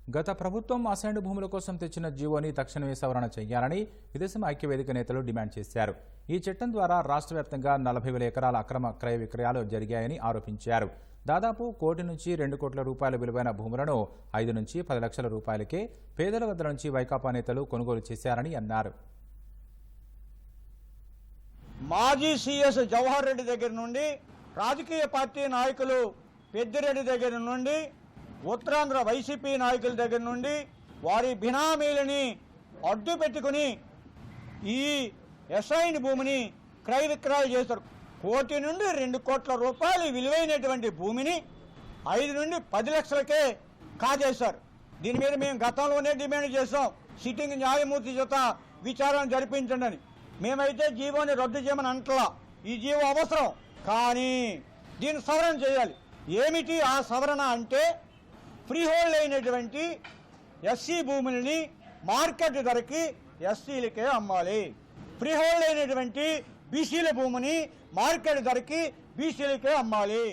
గత ప్రభుత్వం అసైన్డ్ భూముల కోసం తెచ్చిన జీవోని తక్షణమే సవరణ చేయాలని విదేశం ఐక్యవేదిక నేతలు డిమాండ్ చేశారు. ఈ చట్టం ద్వారా రాష్ట్ర వ్యాప్తంగా 40,000 ఎకరాల అక్రమ క్రయ విక్రయాలు జరిగాయని ఆరోపించారు. దాదాపు 1 కోటి నుంచి 2 కోట్ల రూపాయల విలువైన భూములను 5 నుంచి 10 లక్షల రూపాయలకే పేదల వద్ద నుంచి వైకాపా నేతలు కొనుగోలు చేశారని అన్నారు. మాజీ సీఎస్ జవహర్ రెడ్డి దగ్గర నుండి, రాజకీయ పార్టీ నాయకులు పెద్దిరెడ్డి దగ్గర నుండి, ఉత్తరాంధ్ర వైసీపీ నాయకుల దగ్గర నుండి వారి బినామీలని అడ్డు పెట్టుకుని ఈ అసైన్డ్ భూమిని క్రయ విక్రయాలు చేశారు. 1 కోటి నుండి 2 కోట్ల రూపాయలు విలువైనటువంటి భూమిని 5 నుండి 10 లక్షలకే కాజేశారు. దీని మీద మేము గతంలోనే డిమాండ్ చేశాం, సిట్టింగ్ న్యాయమూర్తి చేత విచారణ జరిపించండి అని. మేమైతే జీవోని రద్దు చేయమని అంటలా, ఈ జీవో అవసరం, కానీ దీన్ని సవరణ చేయాలి. ఏమిటి ఆ సవరణ అంటే, ఫ్రీ హోల్డ్ అయినటువంటి ఎస్సీ భూములని మార్కెట్ ధరకి ఎస్సీలకే అమ్మాలి, ఫ్రీ హోల్డ్ అయినటువంటి బీసీల భూమిని మార్కెట్ ధరకి బీసీలకే అమ్మాలి.